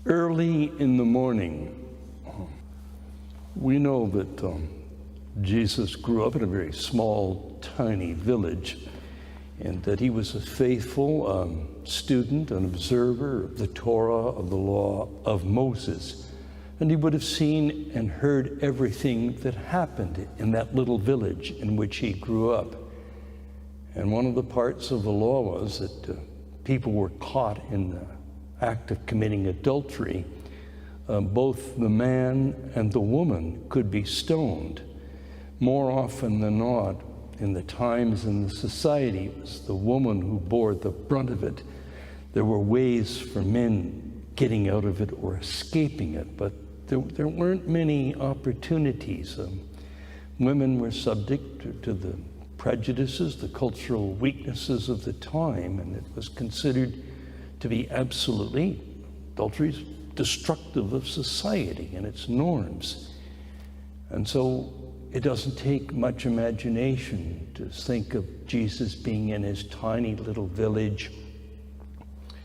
Early in the morning, we know that Jesus grew up in a very small, tiny village, and that he was a faithful student, an observer of the Torah, of the law of Moses. And he would have seen and heard everything that happened in that little village in which he grew up. And one of the parts of the law was that people were caught in the act of committing adultery, both the man and the woman could be stoned. More often than not, in the times in the society, it was the woman who bore the brunt of it. There were ways for men getting out of it or escaping it, but there weren't many opportunities. Women were subject to the prejudices, the cultural weaknesses of the time, and it was considered to be absolutely, adultery is destructive of society and its norms. And so it doesn't take much imagination to think of Jesus being in his tiny little village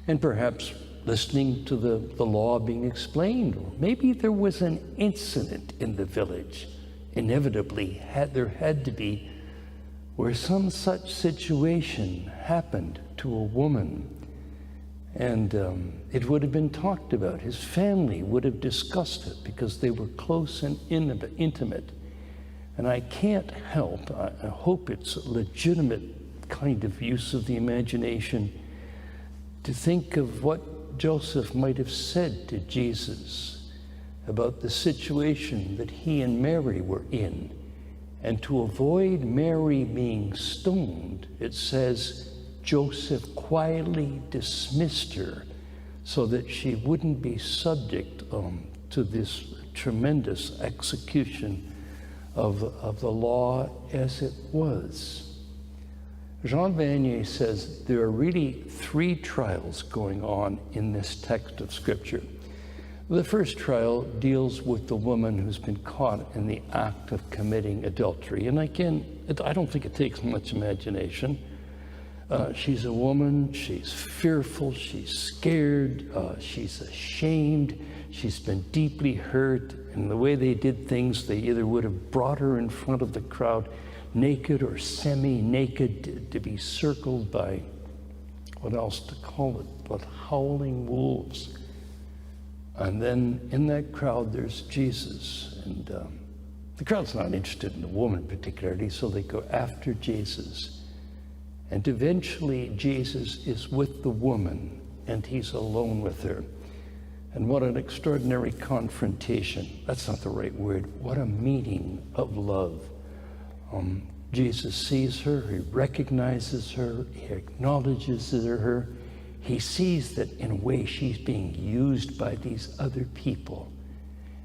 and perhaps listening to the law being explained. Or maybe there was an incident in the village, inevitably there had to be, where some such situation happened to a woman. And it would have been talked about. His family would have discussed it because they were close and intimate. And I can't help, I hope it's a legitimate kind of use of the imagination, to think of what Joseph might have said to Jesus about the situation that he and Mary were in. And to avoid Mary being stoned, it says, Joseph quietly dismissed her so that she wouldn't be subject to this tremendous execution of the law as it was. Jean Vanier says there are really three trials going on in this text of Scripture. The first trial deals with the woman who's been caught in the act of committing adultery. And I don't think it takes much imagination. She's a woman, she's fearful, she's scared, she's ashamed, she's been deeply hurt. And the way they did things, they either would have brought her in front of the crowd naked or semi-naked to be circled by, what else to call it, but howling wolves. And then in that crowd, there's Jesus. And the crowd's not interested in the woman particularly, so they go after Jesus. And eventually, Jesus is with the woman, and he's alone with her. And what an extraordinary confrontation. That's not the right word. What a meeting of love. Jesus sees her, he recognizes her, he acknowledges her. He sees that in a way she's being used by these other people.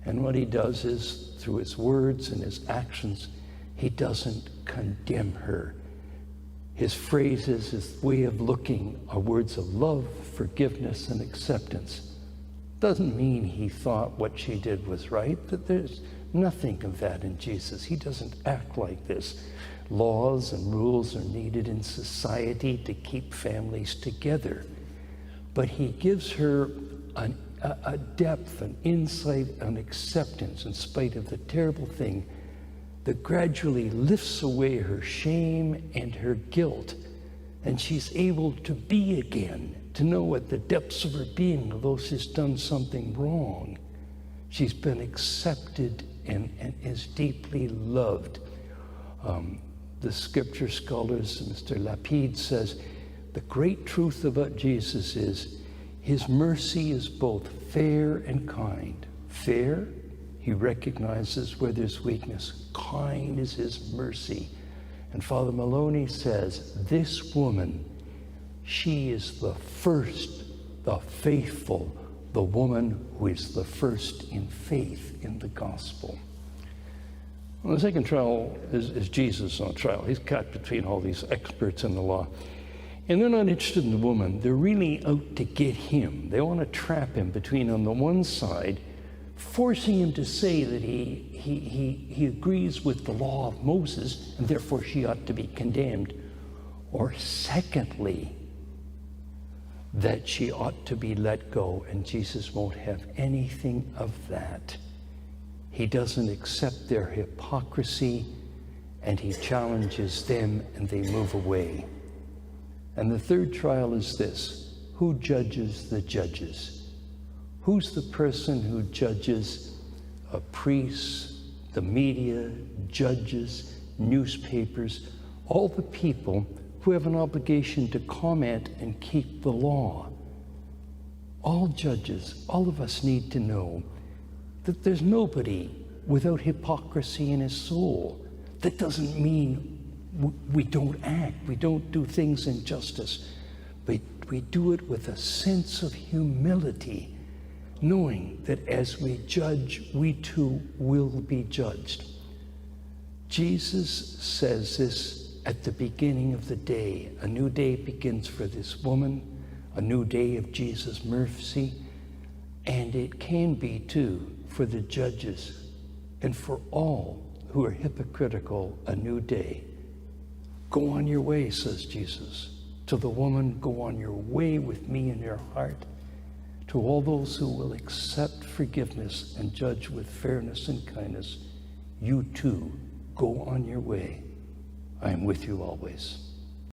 And what he does is, through his words and his actions, he doesn't condemn her. His phrases, his way of looking are words of love, forgiveness, and acceptance. Doesn't mean he thought what she did was right, but there's nothing of that in Jesus. He doesn't act like this. Laws and rules are needed in society to keep families together. But he gives her a depth, an insight, an acceptance in spite of the terrible thing that gradually lifts away her shame and her guilt. And she's able to be again, to know at the depths of her being, although she's done something wrong, she's been accepted and is deeply loved. The scripture scholars, Mr. Lapide says, the great truth about Jesus is his mercy is both fair and kind. Fair, he recognizes where there's weakness. Kind is his mercy. And Father Maloney says, this woman, she is the first, the faithful, the woman who is the first in faith in the gospel. Well, the second trial is Jesus on trial. He's caught between all these experts in the law. And they're not interested in the woman. They're really out to get him. They want to trap him between, on the one side, forcing him to say that he agrees with the law of Moses, and therefore she ought to be condemned. Or secondly, that she ought to be let go, and Jesus won't have anything of that. He doesn't accept their hypocrisy, and he challenges them, and they move away. And the third trial is this: who judges the judges? Who's the person who judges a priest, the media, judges, newspapers, all the people who have an obligation to comment and keep the law? All judges, all of us need to know that there's nobody without hypocrisy in his soul. That doesn't mean we don't act, we don't do things in justice, but we do it with a sense of humility, knowing that as we judge, we too will be judged. Jesus says this at the beginning of the day. A new day begins for this woman, a new day of Jesus' mercy, and it can be too for the judges and for all who are hypocritical, a new day. Go on your way, says Jesus. To the woman, go on your way with me in your heart. To all those who will accept forgiveness and judge with fairness and kindness, you too go on your way. I am with you always.